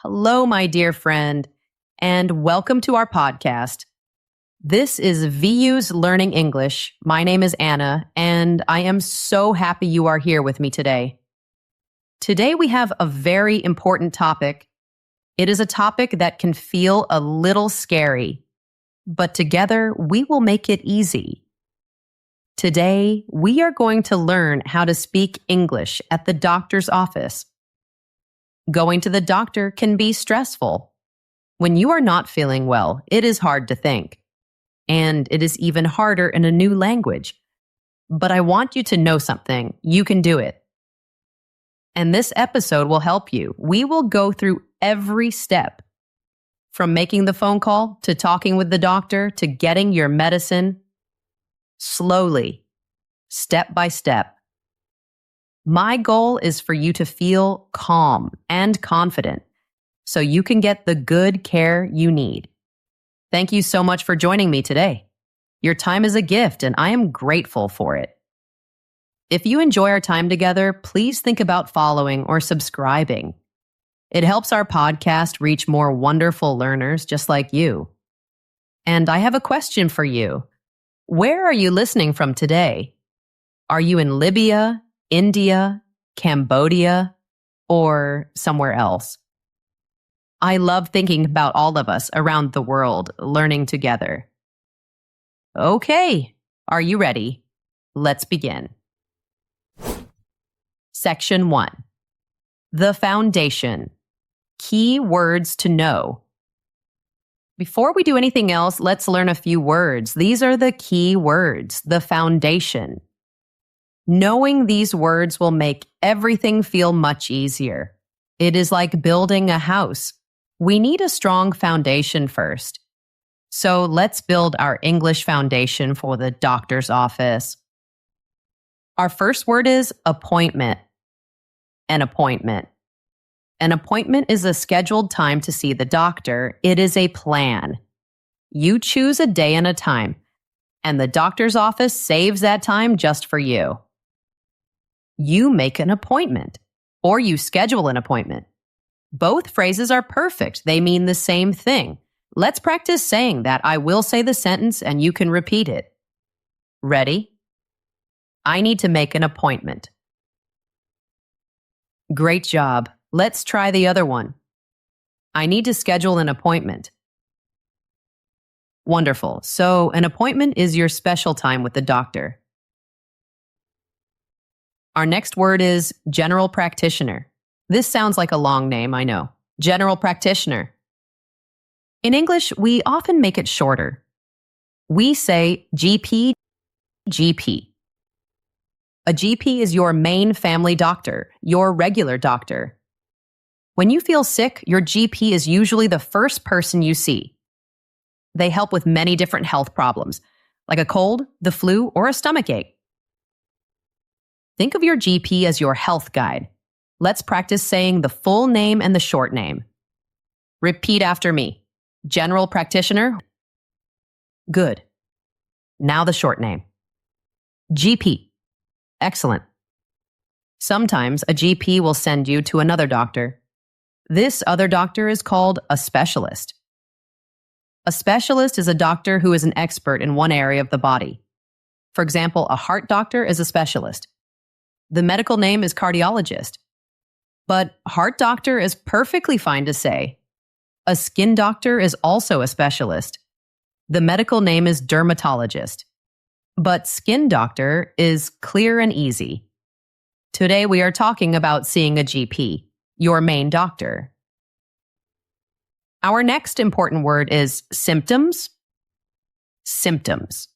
Hello, my dear friend, and welcome to our podcast. This is VU's Learning English. My name is Anna, and I am so happy you are here with me today. Today, we have a very important topic. It is a topic that can feel a little scary, but together we will make it easy. Today, we are going to learn how to speak English at the doctor's office. Going to the doctor can be stressful. When you are not feeling well, it is hard to think. And it is even harder in a new language. But I want you to know something. You can do it. And this episode will help you. We will go through every step. From making the phone call, to talking with the doctor, to getting your medicine. Slowly, step by step. My goal is for you to feel calm and confident so you can get the good care you need. Thank you so much for joining me today. Your time is a gift, and I am grateful for it. If you enjoy our time together, please think about following or subscribing. It helps our podcast reach more wonderful learners just like you. And I have a question for you. Where are you listening from today? Are you in Libya, India, Cambodia, or somewhere else? I love thinking about all of us around the world learning together. Okay, are you ready? Let's begin. Section 1. The foundation. Key words to know. Before we do anything else, let's learn a few words. These are the key words, the foundation. Knowing these words will make everything feel much easier. It is like building a house. We need a strong foundation first. So let's build our English foundation for the doctor's office. Our first word is appointment. An appointment. An appointment is a scheduled time to see the doctor. It is a plan. You choose a day and a time, and the doctor's office saves that time just for you. You make an appointment, or you schedule an appointment. Both phrases are perfect. They mean the same thing. Let's practice saying that. I will say the sentence and you can repeat it. Ready? I need to make an appointment. Great job. Let's try the other one. I need to schedule an appointment. Wonderful. So an appointment is your special time with the doctor. Our next word is general practitioner. This sounds like a long name, I know. General practitioner. In English, we often make it shorter. We say GP, GP. A GP is your main family doctor, your regular doctor. When you feel sick, your GP is usually the first person you see. They help with many different health problems, like a cold, the flu, or a stomachache. Think of your GP as your health guide. Let's practice saying the full name and the short name. Repeat after me. General practitioner. Good. Now the short name. GP. Excellent. Sometimes a GP will send you to another doctor. This other doctor is called a specialist. A specialist is a doctor who is an expert in one area of the body. For example, a heart doctor is a specialist. The medical name is cardiologist. But heart doctor is perfectly fine to say. A skin doctor is also a specialist. The medical name is dermatologist. But skin doctor is clear and easy. Today we are talking about seeing a GP, your main doctor. Our next important word is symptoms. Symptoms.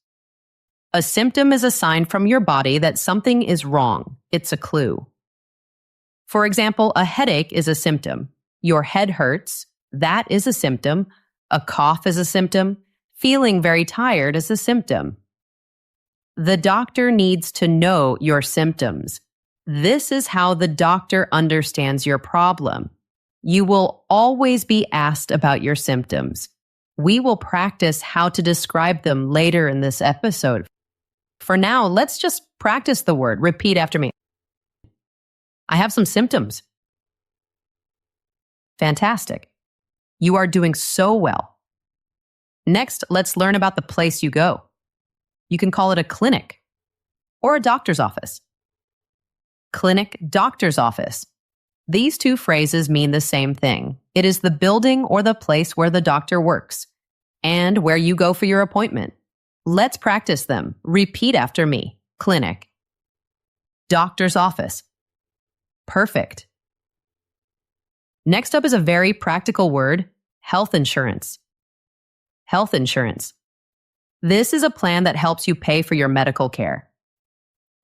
A symptom is a sign from your body that something is wrong. It's a clue. For example, a headache is a symptom. Your head hurts. That is a symptom. A cough is a symptom. Feeling very tired is a symptom. The doctor needs to know your symptoms. This is how the doctor understands your problem. You will always be asked about your symptoms. We will practice how to describe them later in this episode. For now, let's just practice the word. Repeat after me. I have some symptoms. Fantastic. You are doing so well. Next, let's learn about the place you go. You can call it a clinic or a doctor's office. Clinic, doctor's office. These two phrases mean the same thing. It is the building or the place where the doctor works and where you go for your appointment. Let's practice them. Repeat after me. Clinic. Doctor's office. Perfect. Next up is a very practical word, health insurance. Health insurance. This is a plan that helps you pay for your medical care.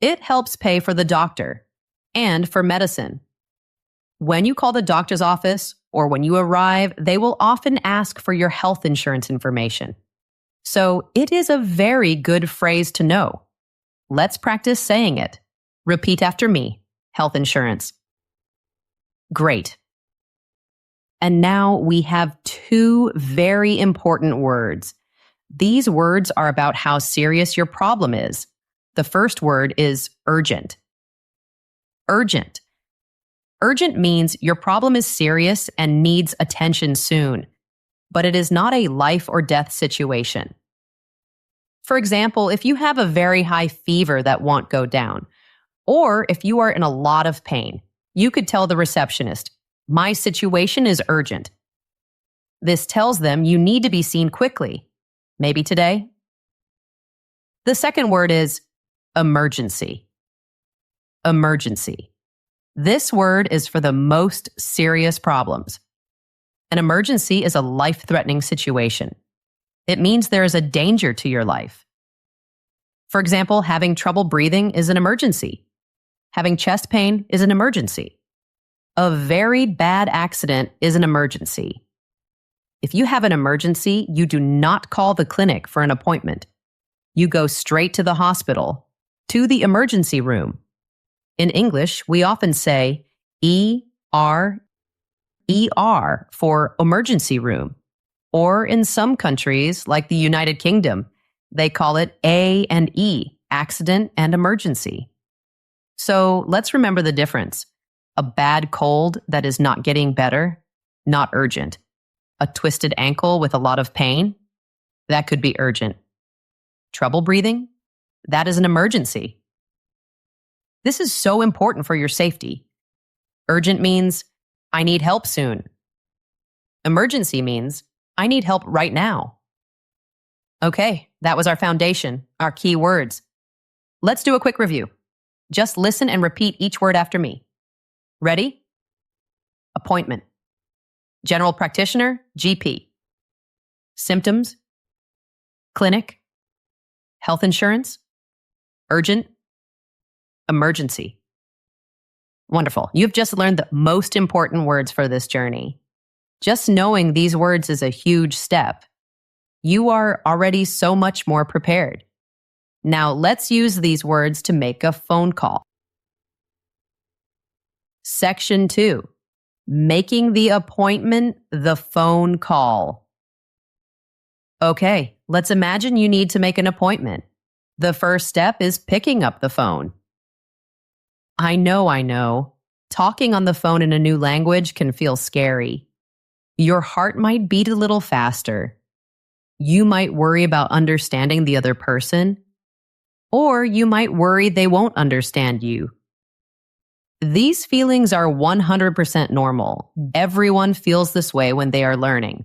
It helps pay for the doctor and for medicine. When you call the doctor's office or when you arrive, they will often ask for your health insurance information. So it is a very good phrase to know. Let's practice saying it. Repeat after me. Health insurance. Great. And now we have two very important words. These words are about how serious your problem is. The first word is urgent. Urgent. Urgent means your problem is serious and needs attention soon, but it is not a life or death situation. For example, if you have a very high fever that won't go down, or if you are in a lot of pain, you could tell the receptionist, "My situation is urgent." This tells them you need to be seen quickly, maybe today. The second word is emergency. Emergency. This word is for the most serious problems. An emergency is a life-threatening situation. It means there is a danger to your life. For example, having trouble breathing is an emergency. Having chest pain is an emergency. A very bad accident is an emergency. If you have an emergency, you do not call the clinic for an appointment. You go straight to the hospital, to the emergency room. In English, we often say ER for emergency room. Or in some countries, like the United Kingdom, they call it A&E, accident and emergency. So let's remember the difference. A bad cold that is not getting better, not urgent. A twisted ankle with a lot of pain, that could be urgent. Trouble breathing, that is an emergency. This is so important for your safety. Urgent means, I need help soon. Emergency means, I need help right now. Okay, that was our foundation, our key words. Let's do a quick review. Just listen and repeat each word after me. Ready? Appointment. General practitioner, GP. Symptoms. Clinic. Health insurance. Urgent. Emergency. Wonderful. You've just learned the most important words for this journey. Just knowing these words is a huge step. You are already so much more prepared. Now let's use these words to make a phone call. Section 2. Making the appointment, the phone call. Okay, let's imagine you need to make an appointment. The first step is picking up the phone. I know. Talking on the phone in a new language can feel scary. Your heart might beat a little faster. You might worry about understanding the other person, or you might worry they won't understand you. These feelings are 100% normal. Everyone feels this way when they are learning.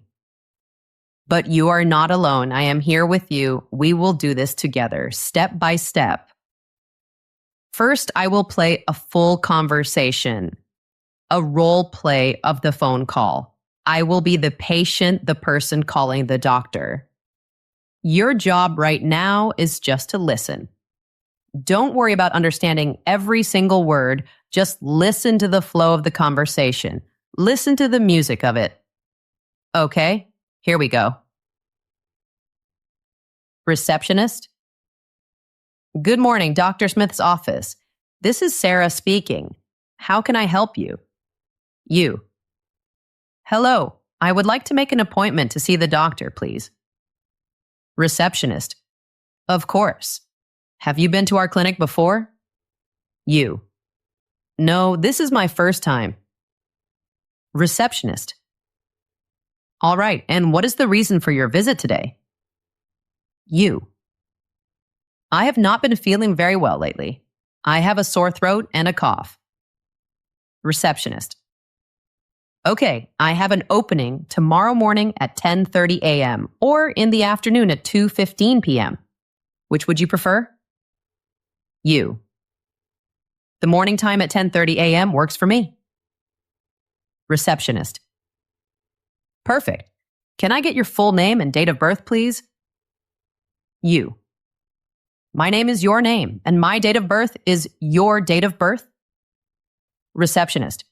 But you are not alone. I am here with you. We will do this together, step by step. First, I will play a full conversation, a role play of the phone call. I will be the patient, the person calling the doctor. Your job right now is just to listen. Don't worry about understanding every single word. Just listen to the flow of the conversation. Listen to the music of it. Okay, here we go. Receptionist. Good morning, Dr. Smith's office. This is Sarah speaking. How can I help you? You. Hello, I would like to make an appointment to see the doctor, please. Receptionist. Of course. Have you been to our clinic before? You. No, this is my first time. Receptionist. All right. And what is the reason for your visit today? You. I have not been feeling very well lately. I have a sore throat and a cough. Receptionist. Okay, I have an opening tomorrow morning at 10:30 a.m. or in the afternoon at 2:15 p.m. Which would you prefer? You. The morning time at 10:30 a.m. works for me. Receptionist. Perfect. Can I get your full name and date of birth, please? You. My name is your name, and my date of birth is your date of birth. Receptionist.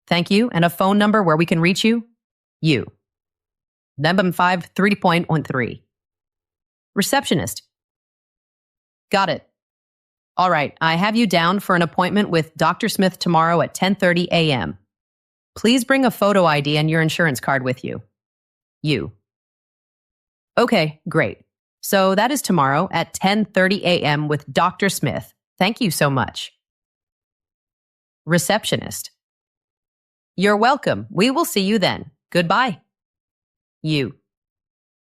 Thank you, and a phone number where we can reach you? You. Number 5, 3.13. Receptionist. Got it. All right, I have you down for an appointment with Dr. Smith tomorrow at 10:30 a.m. Please bring a photo ID and your insurance card with you. You. Okay, great. So that is tomorrow at 10:30 a.m. with Dr. Smith. Thank you so much. Receptionist. You're welcome. We will see you then. Goodbye. You.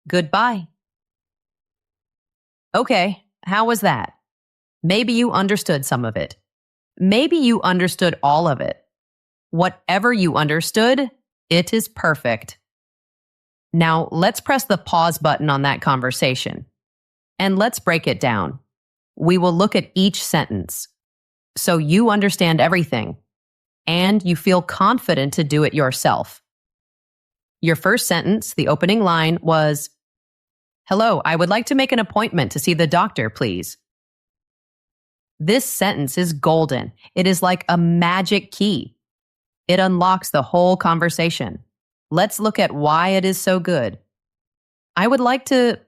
Goodbye. Okay, how was that? Maybe you understood some of it. Maybe you understood all of it. Whatever you understood, it is perfect. Now, let's press the pause button on that conversation. And let's break it down. We will look at each sentence. So you understand everything. And you feel confident to do it yourself. Your first sentence, the opening line, was, "Hello, I would like to make an appointment to see the doctor, please." This sentence is golden. It is like a magic key. It unlocks the whole conversation. Let's look at why it is so good. I would like to...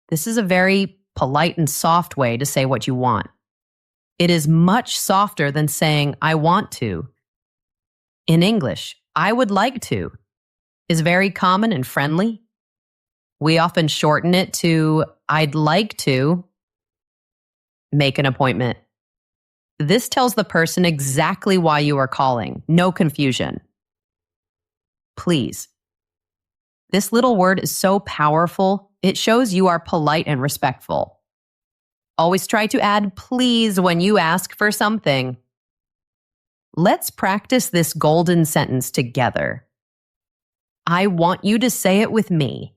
This is a very polite and soft way to say what you want. It is much softer than saying, "I want to." In English, "I would like to" is very common and friendly. We often shorten it to, "I'd like to make an appointment." This tells the person exactly why you are calling. No confusion. Please. This little word is so powerful, it shows you are polite and respectful. Always try to add please when you ask for something. Let's practice this golden sentence together. I want you to say it with me.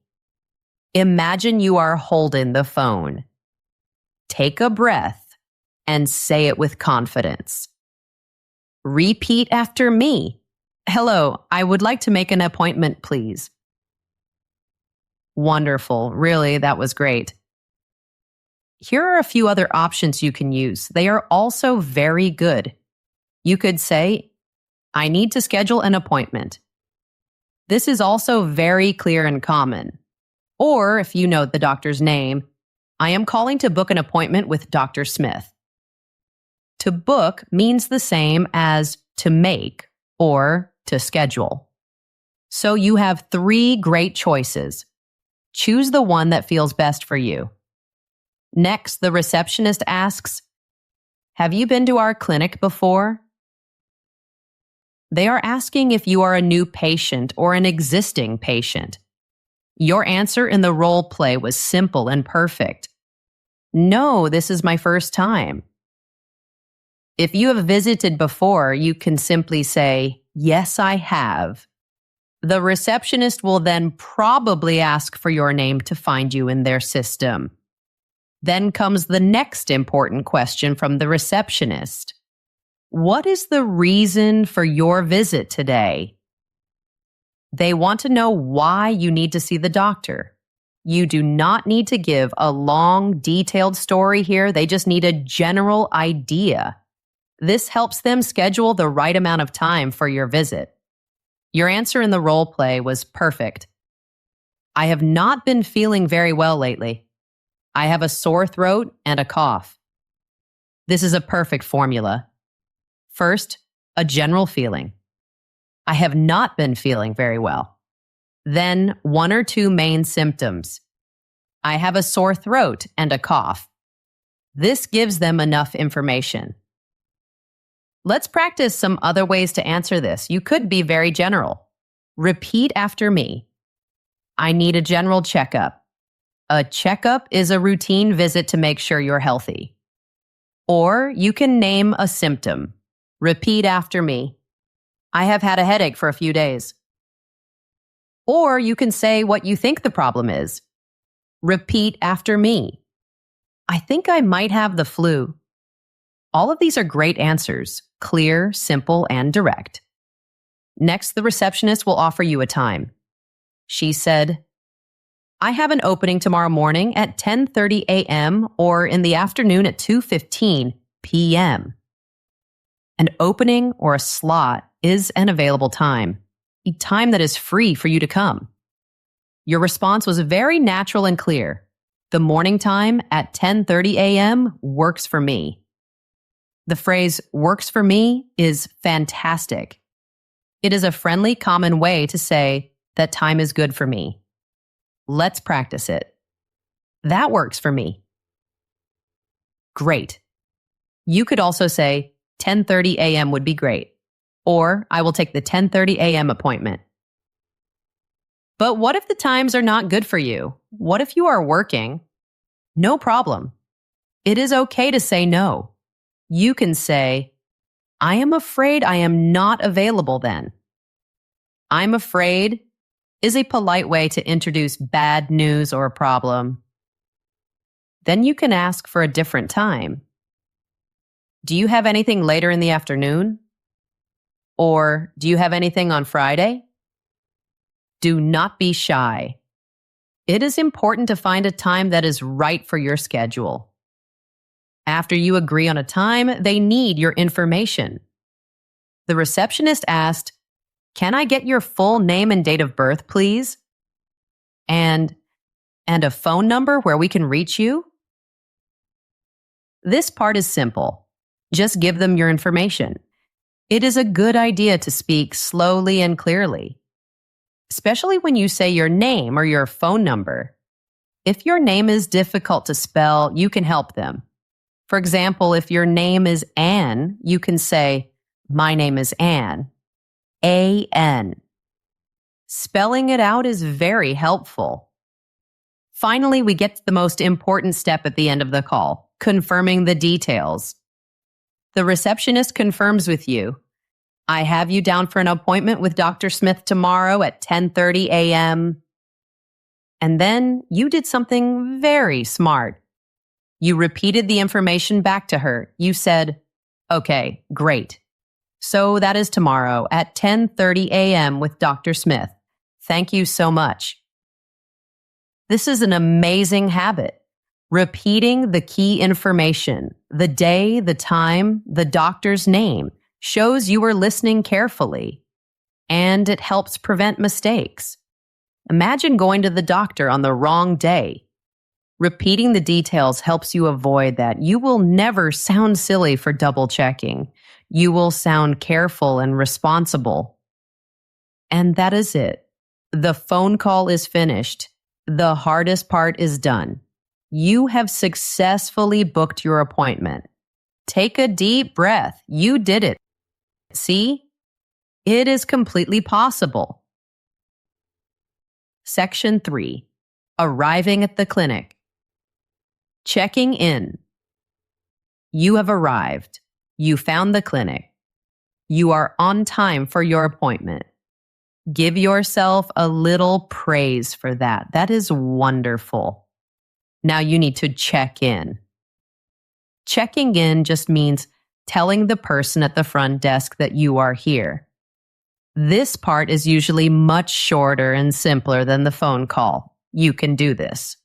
Imagine you are holding the phone. Take a breath and say it with confidence. Repeat after me. Hello, I would like to make an appointment, please. Wonderful. Really, that was great. Here are a few other options you can use. They are also very good. You could say, I need to schedule an appointment. This is also very clear and common. Or if you know the doctor's name, I am calling to book an appointment with Dr. Smith. To book means the same as to make or to schedule. So you have 3 great choices. Choose the one that feels best for you. Next, the receptionist asks, have you been to our clinic before? They are asking if you are a new patient or an existing patient. Your answer in the role play was simple and perfect. No, this is my first time. If you have visited before, you can simply say, yes, I have. The receptionist will then probably ask for your name to find you in their system. Then comes the next important question from the receptionist. What is the reason for your visit today? They want to know why you need to see the doctor. You do not need to give a long, detailed story here. They just need a general idea. This helps them schedule the right amount of time for your visit. Your answer in the role play was perfect. I have not been feeling very well lately. I have a sore throat and a cough. This is a perfect formula. First, a general feeling. I have not been feeling very well. Then, 1 or 2 main symptoms. I have a sore throat and a cough. This gives them enough information. Let's practice some other ways to answer this. You could be very general. Repeat after me. I need a general checkup. A checkup is a routine visit to make sure you're healthy. Or you can name a symptom. Repeat after me. I have had a headache for a few days. Or you can say what you think the problem is. Repeat after me. I think I might have the flu. All of these are great answers, clear, simple, and direct. Next, the receptionist will offer you a time. She said, I have an opening tomorrow morning at 10:30 a.m. or in the afternoon at 2:15 p.m. An opening or a slot is an available time, a time that is free for you to come. Your response was very natural and clear. The morning time at 10:30 a.m. works for me. The phrase works for me is fantastic. It is a friendly, common way to say that time is good for me. Let's practice it. That works for me. Great. You could also say 10:30 a.m. would be great, or I will take the 10:30 a.m. appointment. But what if the times are not good for you? What if you are working? No problem. It is okay to say no. You can say, I am afraid I am not available then. I'm afraid is a polite way to introduce bad news or a problem. Then you can ask for a different time. Do you have anything later in the afternoon? Or do you have anything on Friday? Do not be shy. It is important to find a time that is right for your schedule. After you agree on a time, they need your information. The receptionist asked, Can I get your full name and date of birth, please? And a phone number where we can reach you? This part is simple. Just give them your information. It is a good idea to speak slowly and clearly, especially when you say your name or your phone number. If your name is difficult to spell, you can help them. For example, if your name is Anne, you can say, My name is Anne. A-N. Spelling it out is very helpful. Finally, we get to the most important step at the end of the call, confirming the details. The receptionist confirms with you. I have you down for an appointment with Dr. Smith tomorrow at 10:30 a.m. And then you did something very smart. You repeated the information back to her. You said, Okay, great. So that is tomorrow at 10:30 a.m. with Dr. Smith. Thank you so much. This is an amazing habit. Repeating the key information, the day, the time, the doctor's name, shows you are listening carefully, and it helps prevent mistakes. Imagine going to the doctor on the wrong day. Repeating the details helps you avoid that. You will never sound silly for double checking. You will sound careful and responsible. And that is it. The phone call is finished. The hardest part is done. You have successfully booked your appointment. Take a deep breath. You did it. See? It is completely possible. Section 3. Arriving at the clinic. Checking in. You have arrived. You found the clinic. You are on time for your appointment. Give yourself a little praise for that. That is wonderful. Now you need to check in. Checking in just means telling the person at the front desk that you are here. This part is usually much shorter and simpler than the phone call. You can do this.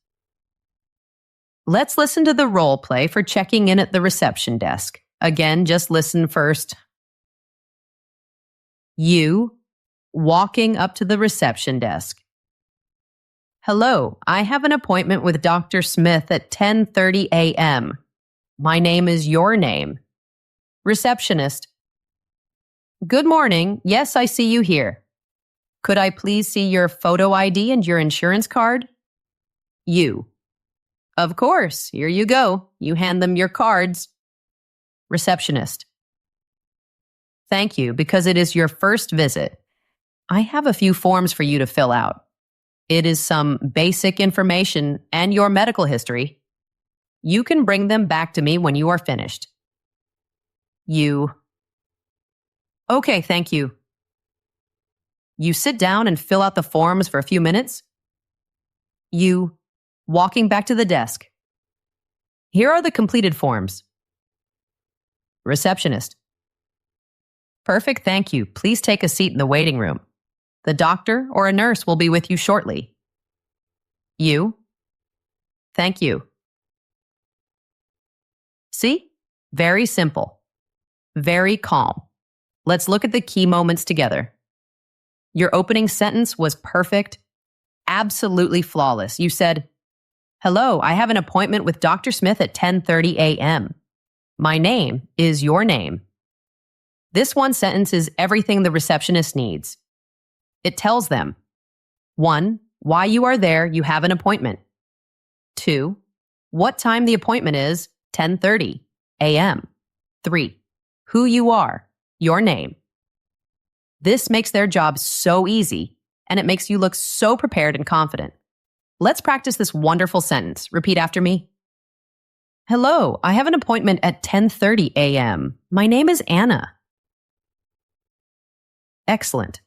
Let's listen to the role play for checking in at the reception desk. Again, just listen first. You walking up to the reception desk. Hello, I have an appointment with Dr. Smith at 10:30 a.m. My name is your name. Receptionist. Good morning. Yes, I see you here. Could I please see your photo ID and your insurance card? You. Of course. Here you go. You hand them your cards. Receptionist. Thank you, because it is your first visit. I have a few forms for you to fill out. It is some basic information and your medical history. You can bring them back to me when you are finished. You. Okay, thank you. You sit down and fill out the forms for a few minutes. You. Walking back to the desk. Here are the completed forms. Receptionist. Perfect, thank you. Please take a seat in the waiting room. The doctor or a nurse will be with you shortly. You. Thank you. See? Very simple. Very calm. Let's look at the key moments together. Your opening sentence was perfect, absolutely flawless. You said, "Hello, I have an appointment with Dr. Smith at 10:30 a.m. My name is your name." This one sentence is everything the receptionist needs. It tells them, 1, why you are there, you have an appointment. 2, what time the appointment is, 10:30 a.m. 3, who you are, your name. This makes their job so easy, and it makes you look so prepared and confident. Let's practice this wonderful sentence. Repeat after me. Hello, I have an appointment at 10:30 a.m. My name is Anna. Excellent.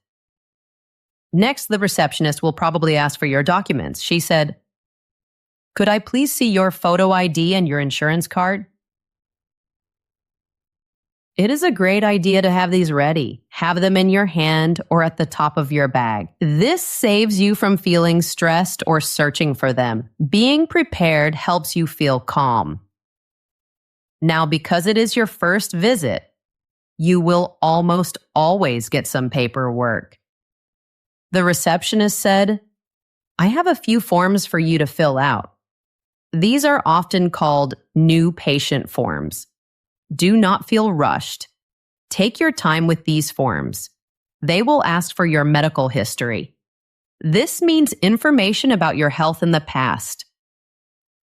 Next, the receptionist will probably ask for your documents. She said, "Could I please see your photo ID and your insurance card?" It is a great idea to have these ready. Have them in your hand or at the top of your bag. This saves you from feeling stressed or searching for them. Being prepared helps you feel calm. Now, because it is your first visit, you will almost always get some paperwork. The receptionist said, "I have a few forms for you to fill out." These are often called new patient forms. Do not feel rushed. Take your time with these forms. They will ask for your medical history. This means information about your health in the past.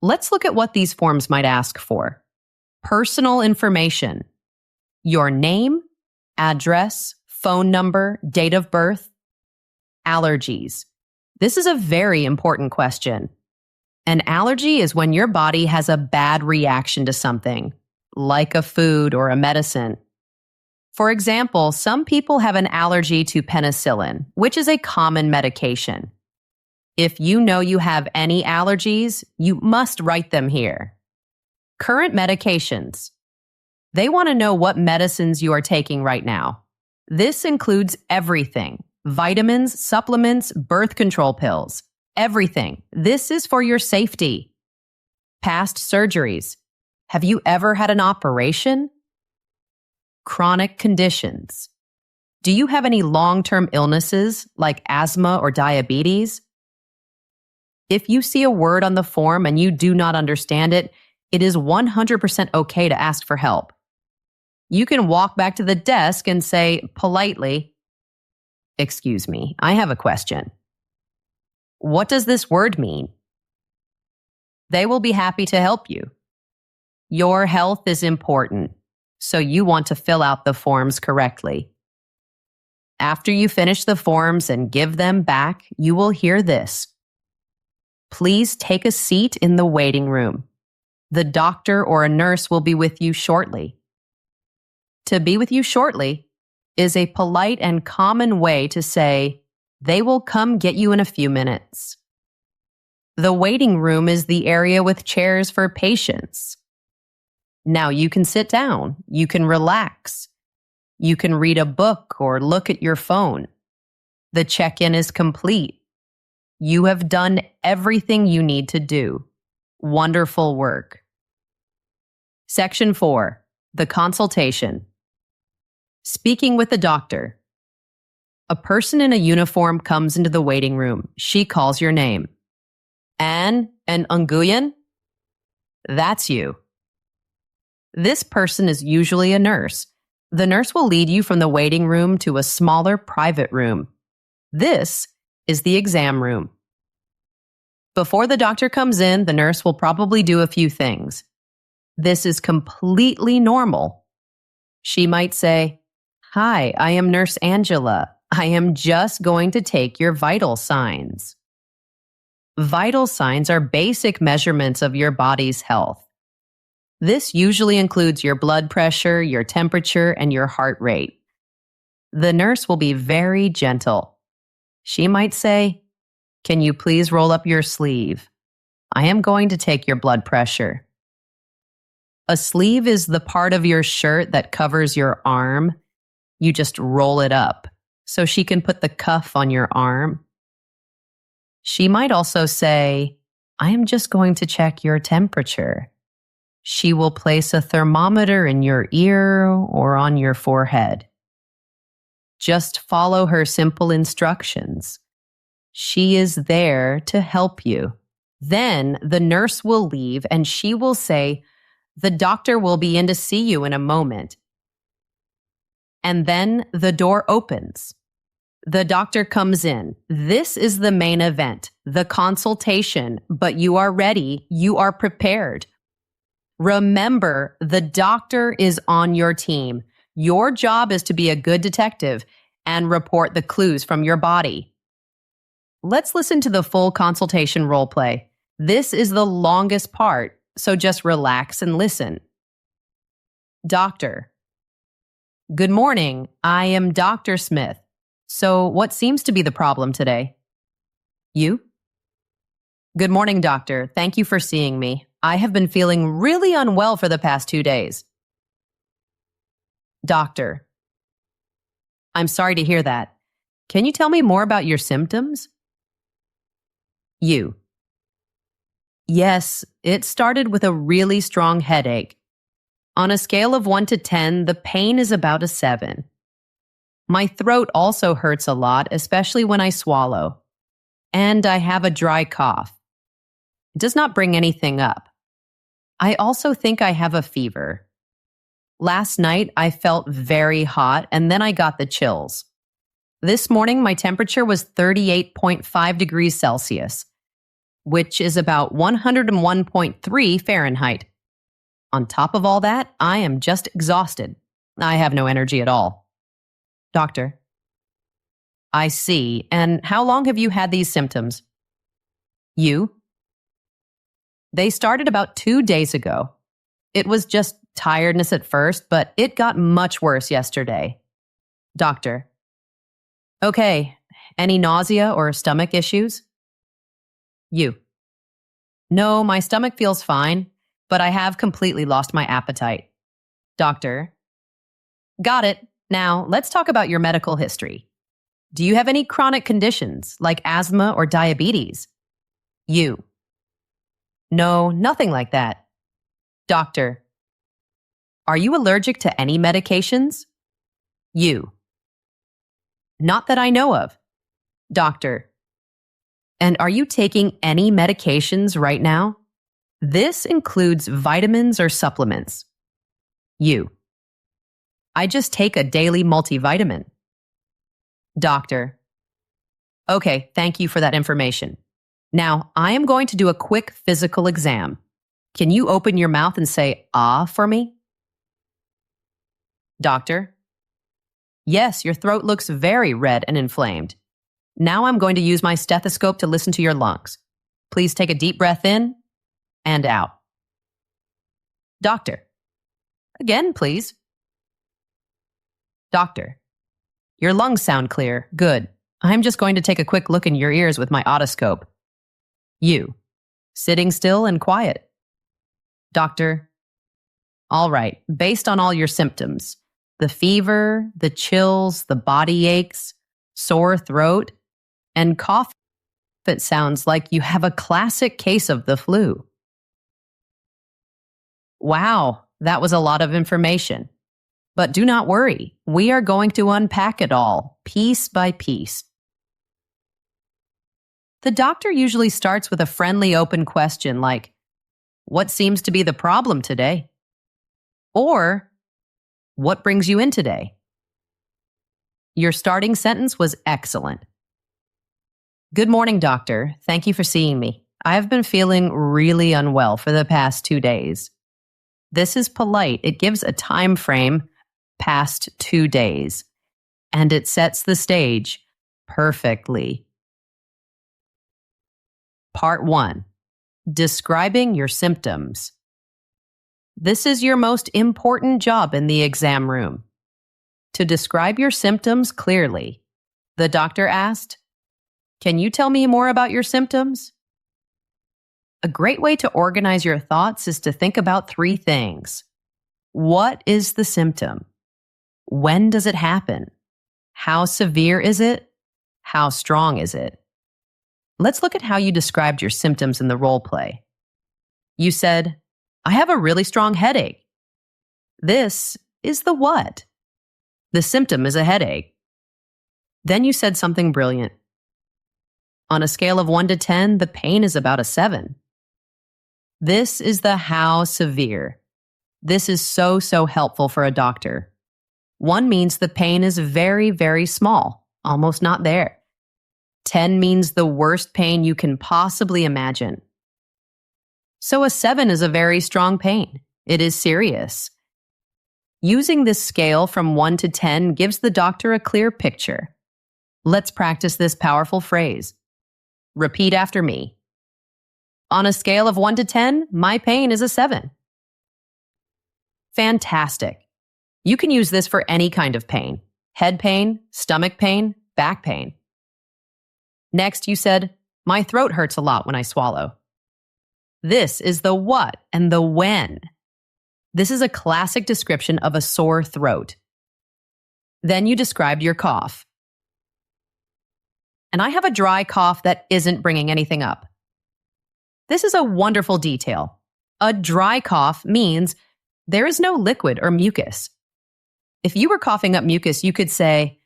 Let's look at what these forms might ask for. Personal information. Your name, address, phone number, date of birth. Allergies. This is a very important question. An allergy is when your body has a bad reaction to something, like a food or a medicine. For example, some people have an allergy to penicillin, which is a common medication. If you know you have any allergies, you must write them here. Current medications. They want to know what medicines you are taking right now. This includes everything: vitamins, supplements, birth control pills, everything. This is for your safety. Past surgeries. Have you ever had an operation? Chronic conditions. Do you have any long-term illnesses like asthma or diabetes? If you see a word on the form and you do not understand it, it is 100% okay to ask for help. You can walk back to the desk and say politely, "Excuse me, I have a question. What does this word mean?" They will be happy to help you. Your health is important, so you want to fill out the forms correctly. After you finish the forms and give them back, you will hear this. Please take a seat in the waiting room. The doctor or a nurse will be with you shortly. To be with you shortly is a polite and common way to say, they will come get you in a few minutes. The waiting room is the area with chairs for patients. Now you can sit down, you can relax, you can read a book or look at your phone. The check-in is complete. You have done everything you need to do. Wonderful work. Section 4, the consultation. Speaking with the doctor. A person in a uniform comes into the waiting room. She calls your name. Anne and Nguyen? That's you. This person is usually a nurse. The nurse will lead you from the waiting room to a smaller private room. This is the exam room. Before the doctor comes in, the nurse will probably do a few things. This is completely normal. She might say, "Hi, I am Nurse Angela. I am just going to take your vital signs. Vital signs are basic measurements of your body's health. This usually includes your blood pressure, your temperature, and your heart rate. The nurse will be very gentle. She might say, "Can you please roll up your sleeve? I am going to take your blood pressure." A sleeve is the part of your shirt that covers your arm. You just roll it up so she can put the cuff on your arm. She might also say, "I am just going to check your temperature." She will place a thermometer in your ear or on your forehead. Just follow her simple instructions. She is there to help you. Then the nurse will leave and she will say, "The doctor will be in to see you in a moment." And then the door opens. The doctor comes in. This is the main event, the consultation, but you are ready, you are prepared. Remember, the doctor is on your team. Your job is to be a good detective and report the clues from your body. Let's listen to the full consultation role play. This is the longest part, so just relax and listen. Doctor: Good morning. I am Dr. Smith. So what seems to be the problem today? You? Good morning, doctor. Thank you for seeing me. I have been feeling really unwell for the past 2 days. Doctor: I'm sorry to hear that. Can you tell me more about your symptoms? You: Yes, it started with a really strong headache. On a scale of 1 to 10, the pain is about a 7. My throat also hurts a lot, especially when I swallow. And I have a dry cough. It does not bring anything up. I also think I have a fever. Last night, I felt very hot and then I got the chills. This morning, my temperature was 38.5 degrees Celsius, which is about 101.3 Fahrenheit. On top of all that, I am just exhausted. I have no energy at all. Doctor: I see. And how long have you had these symptoms? You? They started about 2 days ago. It was just tiredness at first, but it got much worse yesterday. Doctor: Okay. Any nausea or stomach issues? You: No, my stomach feels fine, but I have completely lost my appetite. Doctor: Got it. Now, let's talk about your medical history. Do you have any chronic conditions like asthma or diabetes? You: No, nothing like that. Doctor: Are you allergic to any medications? You: Not that I know of. Doctor: And are you taking any medications right now? This includes vitamins or supplements. You: I just take a daily multivitamin. Doctor: Okay, thank you for that information. Now, I am going to do a quick physical exam. Can you open your mouth and say "ah" for me? Doctor: Yes, your throat looks very red and inflamed. Now I'm going to use my stethoscope to listen to your lungs. Please take a deep breath in and out. Doctor: Again, please. Doctor: Your lungs sound clear. Good. I'm just going to take a quick look in your ears with my otoscope. You: Sitting still and quiet. Doctor: All right. Based on all your symptoms, the fever, the chills, the body aches, sore throat, and cough, it sounds like you have a classic case of the flu. Wow, that was a lot of information. But do not worry, we are going to unpack it all, piece by piece. The doctor usually starts with a friendly open question like, "What seems to be the problem today?" Or, "What brings you in today?" Your starting sentence was excellent. Good morning, doctor. Thank you for seeing me. I have been feeling really unwell for the past 2 days. This is polite. It gives a time frame past 2 days. and it sets the stage perfectly. Part 1. Describing your symptoms. This is your most important job in the exam room. To describe your symptoms clearly, the doctor asked, "Can you tell me more about your symptoms?" A great way to organize your thoughts is to think about 3 things. What is the symptom? When does it happen? How severe is it? How strong is it? Let's look at how you described your symptoms in the role play. You said, "I have a really strong headache." This is the what? The symptom is a headache. Then you said something brilliant. On a scale of 1 to 10, the pain is about a 7. This is the how severe. This is so helpful for a doctor. 1 means the pain is very, very small, almost not there. 10 means the worst pain you can possibly imagine. So a 7 is a very strong pain. It is serious. Using this scale from 1 to 10 gives the doctor a clear picture. Let's practice this powerful phrase. Repeat after me. On a scale of 1 to 10, my pain is a 7. Fantastic. You can use this for any kind of pain. Head pain, stomach pain, back pain. Next, you said, "My throat hurts a lot when I swallow." This is the what and the when. This is a classic description of a sore throat. Then you described your cough. And I have a dry cough that isn't bringing anything up. This is a wonderful detail. A dry cough means there is no liquid or mucus. If you were coughing up mucus, you could say,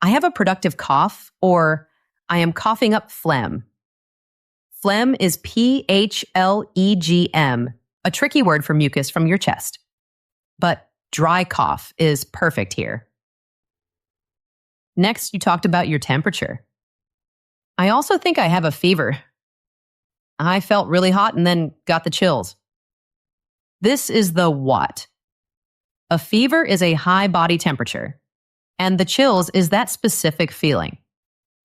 "I have a productive cough," or "I am coughing up phlegm." Phlegm is phlegm, a tricky word for mucus from your chest. But dry cough is perfect here. Next, you talked about your temperature. "I also think I have a fever. I felt really hot and then got the chills." This is the what. A fever is a high body temperature, and the chills is that specific feeling.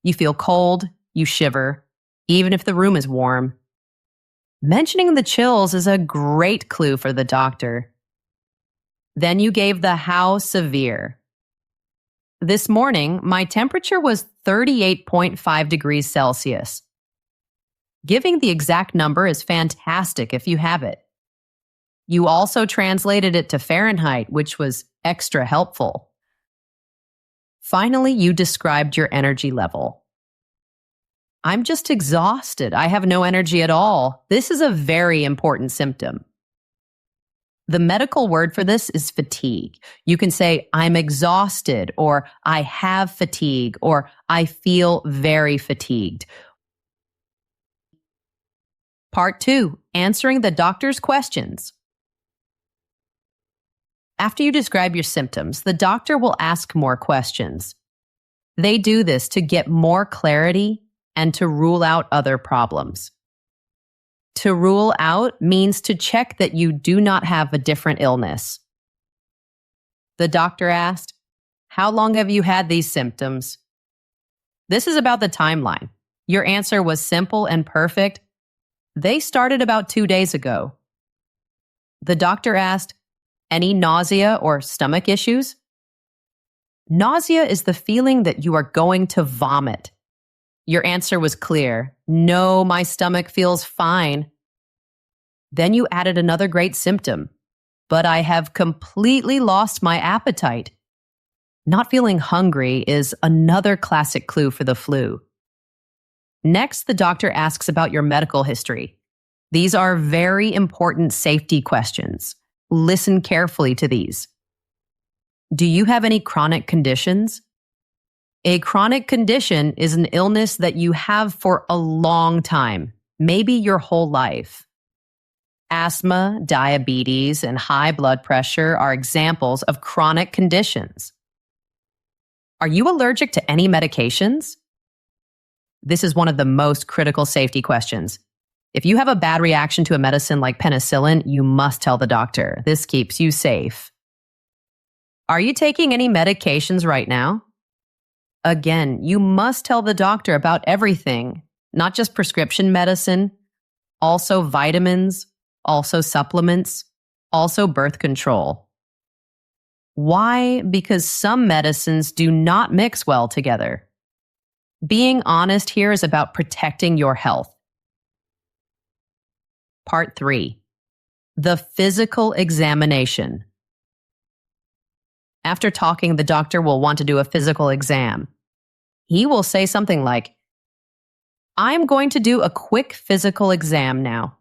You feel cold, you shiver, even if the room is warm. Mentioning the chills is a great clue for the doctor. Then you gave the how severe. This morning, my temperature was 38.5 degrees Celsius. Giving the exact number is fantastic if you have it. You also translated it to Fahrenheit, which was extra helpful. Finally, you described your energy level. "I'm just exhausted. I have no energy at all." This is a very important symptom. The medical word for this is fatigue. You can say, "I'm exhausted," or "I have fatigue," or "I feel very fatigued." Part 2, answering the doctor's questions. After you describe your symptoms, the doctor will ask more questions. They do this to get more clarity and to rule out other problems. To rule out means to check that you do not have a different illness. The doctor asked, "How long have you had these symptoms?" This is about the timeline. Your answer was simple and perfect. They started about 2 days ago. The doctor asked, "Any nausea or stomach issues?" Nausea is the feeling that you are going to vomit. Your answer was clear. "No, my stomach feels fine." Then you added another great symptom. "But I have completely lost my appetite." Not feeling hungry is another classic clue for the flu. Next, the doctor asks about your medical history. These are very important safety questions. Listen carefully to these. Do you have any chronic conditions? A chronic condition is an illness that you have for a long time, maybe your whole life. Asthma, diabetes, and high blood pressure are examples of chronic conditions. Are you allergic to any medications? This is one of the most critical safety questions. If you have a bad reaction to a medicine like penicillin, you must tell the doctor. This keeps you safe. Are you taking any medications right now? Again, you must tell the doctor about everything, not just prescription medicine, also vitamins, also supplements, also birth control. Why? Because some medicines do not mix well together. Being honest here is about protecting your health. Part 3. The physical examination. After talking, the doctor will want to do a physical exam. He will say something like, "I'm going to do a quick physical exam now."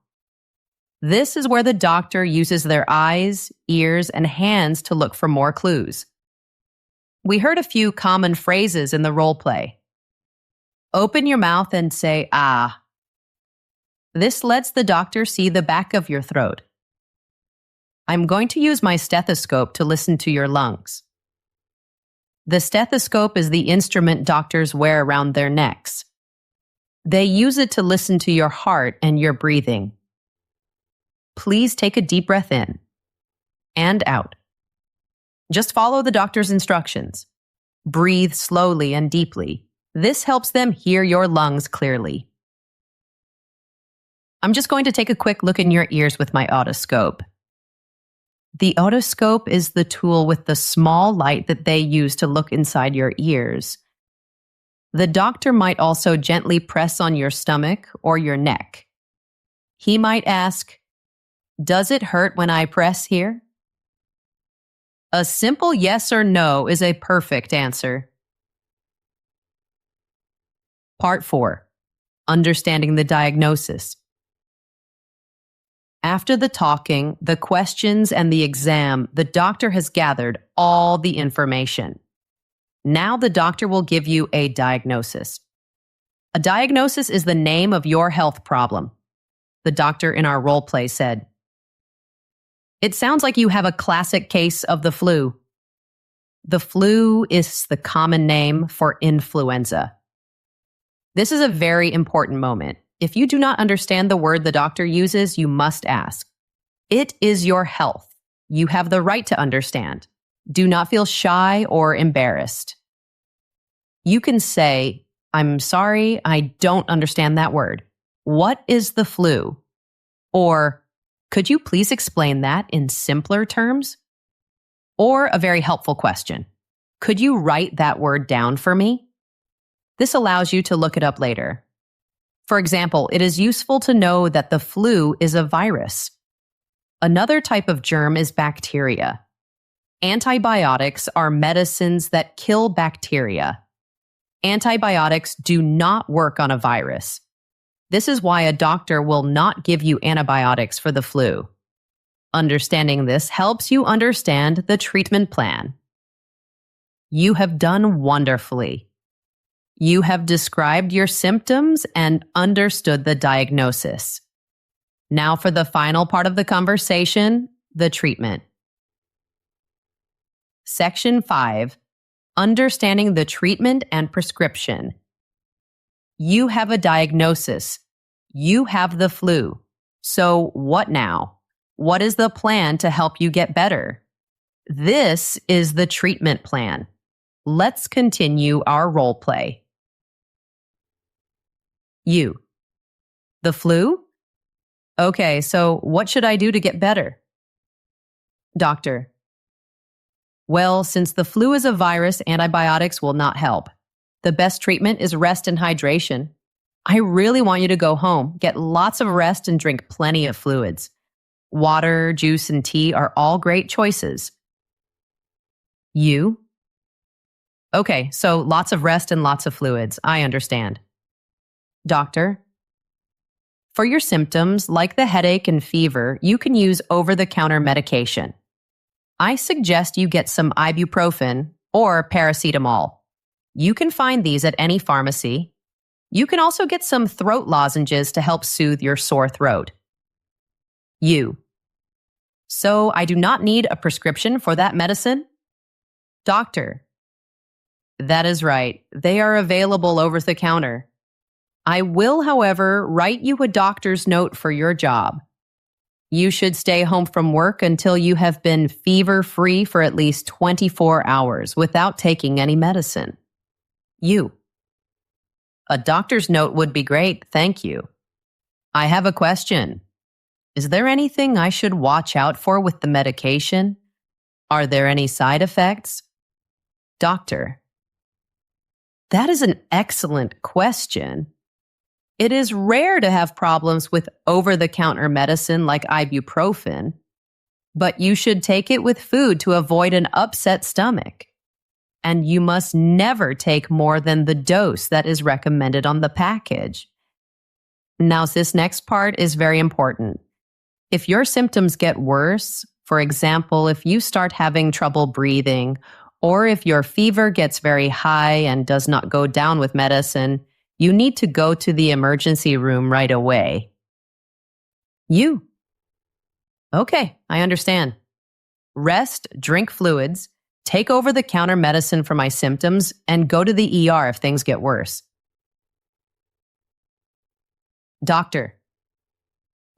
This is where the doctor uses their eyes, ears, and hands to look for more clues. We heard a few common phrases in the role play. Open your mouth and say, "Ah." This lets the doctor see the back of your throat. I'm going to use my stethoscope to listen to your lungs. The stethoscope is the instrument doctors wear around their necks. They use it to listen to your heart and your breathing. Please take a deep breath in and out. Just follow the doctor's instructions. Breathe slowly and deeply. This helps them hear your lungs clearly. I'm just going to take a quick look in your ears with my otoscope. The otoscope is the tool with the small light that they use to look inside your ears. The doctor might also gently press on your stomach or your neck. He might ask, "Does it hurt when I press here?" A simple yes or no is a perfect answer. Part 4. Understanding the diagnosis. After the talking, the questions, and the exam, the doctor has gathered all the information. Now the doctor will give you a diagnosis. A diagnosis is the name of your health problem. The doctor in our role play said, "It sounds like you have a classic case of the flu." The flu is the common name for influenza. This is a very important moment. If you do not understand the word the doctor uses, you must ask. It is your health. You have the right to understand. Do not feel shy or embarrassed. You can say, "I'm sorry, I don't understand that word. What is the flu?" Or, "Could you please explain that in simpler terms?" Or a very helpful question, "Could you write that word down for me?" This allows you to look it up later. For example, it is useful to know that the flu is a virus. Another type of germ is bacteria. Antibiotics are medicines that kill bacteria. Antibiotics do not work on a virus. This is why a doctor will not give you antibiotics for the flu. Understanding this helps you understand the treatment plan. You have done wonderfully. You have described your symptoms and understood the diagnosis. Now for the final part of the conversation, the treatment. Section 5. Understanding the treatment and prescription. You have a diagnosis. You have the flu. So what now? What is the plan to help you get better? This is the treatment plan. Let's continue our role play. You. The flu? Okay, so what should I do to get better? Doctor. Well, since the flu is a virus, antibiotics will not help. The best treatment is rest and hydration. I really want you to go home, get lots of rest, and drink plenty of fluids. Water, juice, and tea are all great choices. You? Okay, so lots of rest and lots of fluids. I understand. Doctor? For your symptoms, like the headache and fever, you can use over-the-counter medication. I suggest you get some ibuprofen or paracetamol. You can find these at any pharmacy. You can also get some throat lozenges to help soothe your sore throat. You. So I do not need a prescription for that medicine? Doctor. That is right. They are available over the counter. I will, however, write you a doctor's note for your job. You should stay home from work until you have been fever-free for at least 24 hours without taking any medicine. You. A doctor's note would be great, thank you. I have a question. Is there anything I should watch out for with the medication? Are there any side effects? Doctor. That is an excellent question. It is rare to have problems with over-the-counter medicine like ibuprofen, but you should take it with food to avoid an upset stomach. And you must never take more than the dose that is recommended on the package. Now, this next part is very important. If your symptoms get worse, for example, if you start having trouble breathing, or if your fever gets very high and does not go down with medicine, you need to go to the emergency room right away. You. Okay, I understand. Rest, drink fluids, take over-the-counter medicine for my symptoms, and go to the ER if things get worse. Doctor.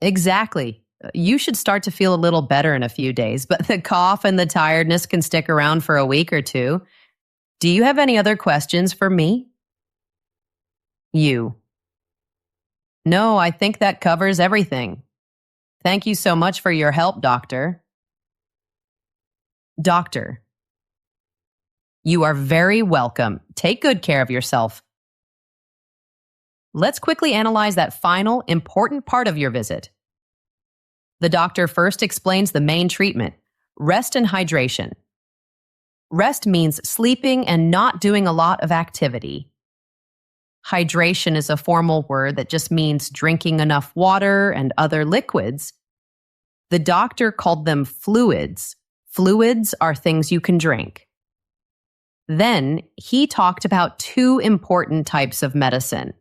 Exactly. You should start to feel a little better in a few days, but the cough and the tiredness can stick around for a week or two. Do you have any other questions for me? You. No, I think that covers everything. Thank you so much for your help, doctor. Doctor. You are very welcome. Take good care of yourself. Let's quickly analyze that final, important part of your visit. The doctor first explains the main treatment, rest and hydration. Rest means sleeping and not doing a lot of activity. Hydration is a formal word that just means drinking enough water and other liquids. The doctor called them fluids. Fluids are things you can drink. Then he talked about two important types of medicine.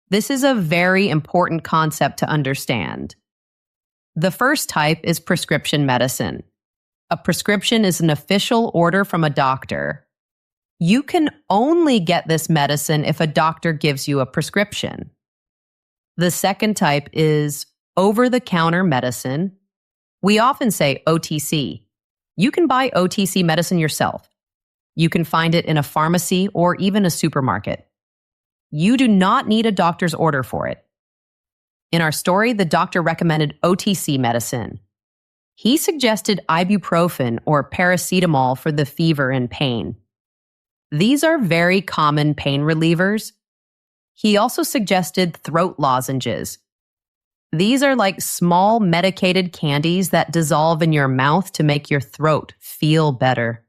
This is a very important concept to understand. The first type is prescription medicine. A prescription is an official order from a doctor. You can only get this medicine if a doctor gives you a prescription. The second type is over-the-counter medicine. We often say OTC. You can buy OTC medicine yourself. You can find it in a pharmacy or even a supermarket. You do not need a doctor's order for it. In our story, the doctor recommended OTC medicine. He suggested ibuprofen or paracetamol for the fever and pain. These are very common pain relievers. He also suggested throat lozenges. These are like small medicated candies that dissolve in your mouth to make your throat feel better.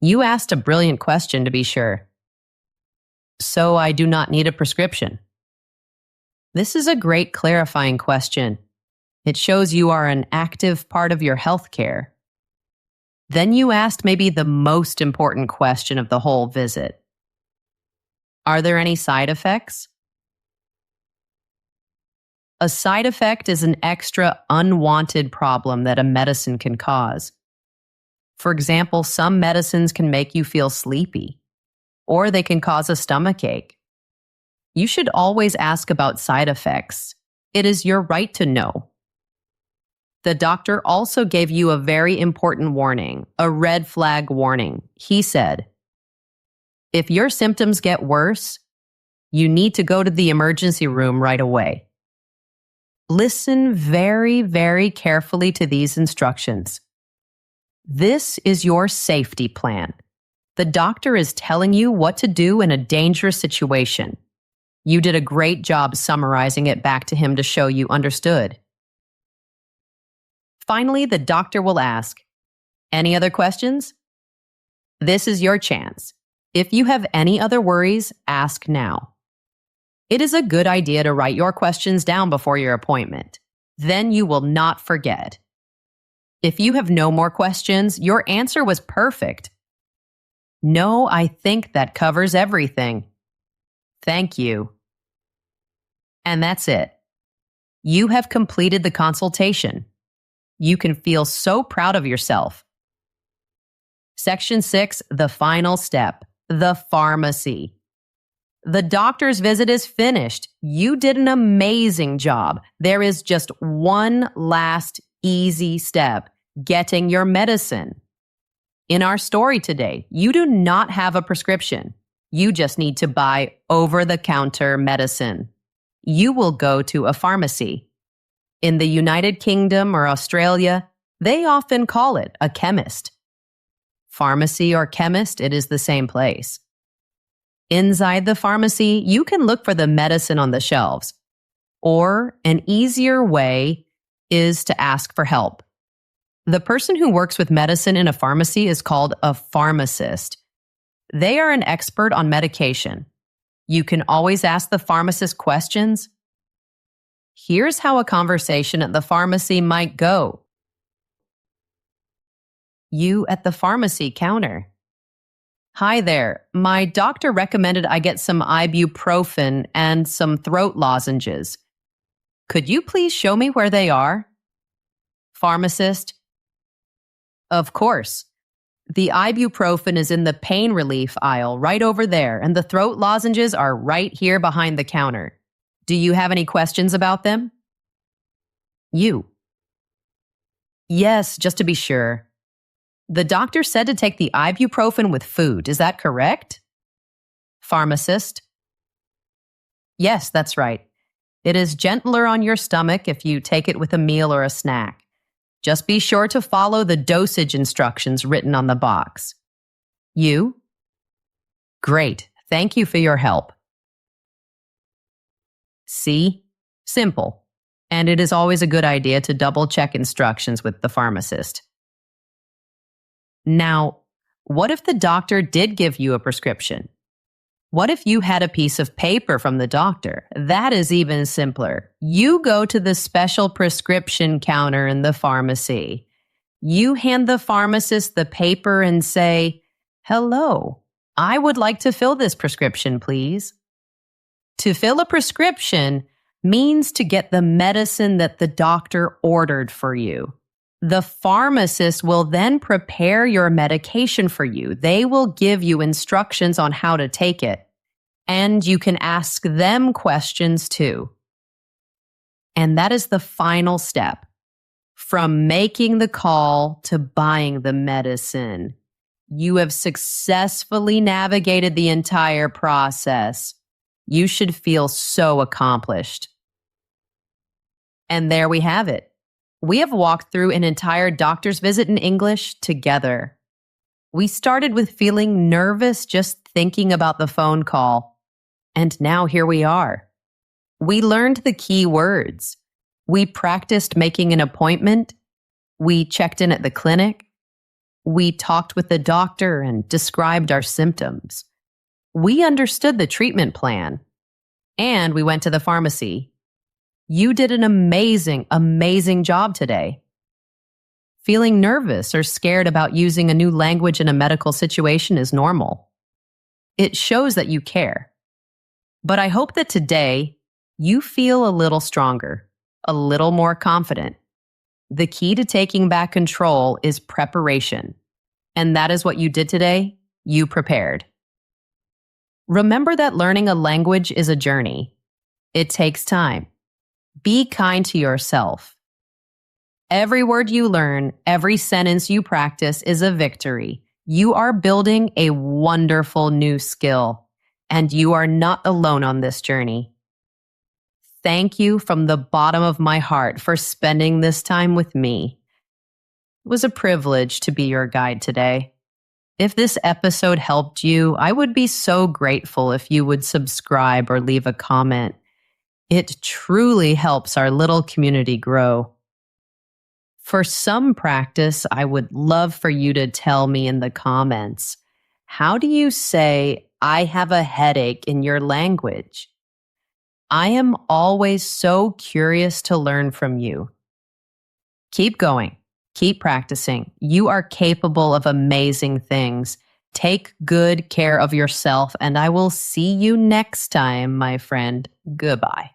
You asked a brilliant question, to be sure. So I do not need a prescription. This is a great clarifying question. It shows you are an active part of your healthcare. Then you asked maybe the most important question of the whole visit. Are there any side effects? A side effect is an extra unwanted problem that a medicine can cause. For example, some medicines can make you feel sleepy, or they can cause a stomachache. You should always ask about side effects. It is your right to know. The doctor also gave you a very important warning, a red flag warning. He said, if your symptoms get worse, you need to go to the emergency room right away. Listen very, very carefully to these instructions. This is your safety plan. The doctor is telling you what to do in a dangerous situation. You did a great job summarizing it back to him to show you understood. Finally, the doctor will ask, any other questions? This is your chance. If you have any other worries, ask now. It is a good idea to write your questions down before your appointment. Then you will not forget. If you have no more questions, your answer was perfect. No, I think that covers everything. Thank you. And that's it. You have completed the consultation. You can feel so proud of yourself. Section 6, the final step, the pharmacy. The doctor's visit is finished. You did an amazing job. There is just one last easy step, getting your medicine. In our story today, you do not have a prescription. You just need to buy over-the-counter medicine. You will go to a pharmacy. In the United Kingdom or Australia, they often call it a chemist. Pharmacy or chemist, it is the same place. Inside the pharmacy, you can look for the medicine on the shelves. Or an easier way is to ask for help. The person who works with medicine in a pharmacy is called a pharmacist. They are an expert on medication. You can always ask the pharmacist questions. Here's how a conversation at the pharmacy might go. You at the pharmacy counter. Hi there. My doctor recommended I get some ibuprofen and some throat lozenges. Could you please show me where they are? Pharmacist. Of course. The ibuprofen is in the pain relief aisle right over there, and the throat lozenges are right here behind the counter. Do you have any questions about them? You. Yes, just to be sure. The doctor said to take the ibuprofen with food. Is that correct? Pharmacist. Yes, that's right. It is gentler on your stomach if you take it with a meal or a snack. Just be sure to follow the dosage instructions written on the box. You? Great. Thank you for your help. See? Simple. And it is always a good idea to double-check instructions with the pharmacist. Now, what if the doctor did give you a prescription? What if you had a piece of paper from the doctor? That is even simpler. You go to the special prescription counter in the pharmacy. You hand the pharmacist the paper and say, "Hello, I would like to fill this prescription, please." To fill a prescription means to get the medicine that the doctor ordered for you. The pharmacist will then prepare your medication for you. They will give you instructions on how to take it. And you can ask them questions too. And that is the final step. From making the call to buying the medicine, you have successfully navigated the entire process. You should feel so accomplished. And there we have it. We have walked through an entire doctor's visit in English together. We started with feeling nervous just thinking about the phone call. And now here we are. We learned the key words. We practiced making an appointment. We checked in at the clinic. We talked with the doctor and described our symptoms. We understood the treatment plan. And we went to the pharmacy. You did an amazing, amazing job today. Feeling nervous or scared about using a new language in a medical situation is normal. It shows that you care. But I hope that today you feel a little stronger, a little more confident. The key to taking back control is preparation. And that is what you did today. You prepared. Remember that learning a language is a journey. It takes time. Be kind to yourself. Every word you learn, every sentence you practice is a victory. You are building a wonderful new skill, and you are not alone on this journey. Thank you from the bottom of my heart for spending this time with me. It was a privilege to be your guide today. If this episode helped you, I would be so grateful if you would subscribe or leave a comment. It truly helps our little community grow. For some practice, I would love for you to tell me in the comments, how do you say, "I have a headache" in your language? I am always so curious to learn from you. Keep going. Keep practicing. You are capable of amazing things. Take good care of yourself, and I will see you next time, my friend. Goodbye.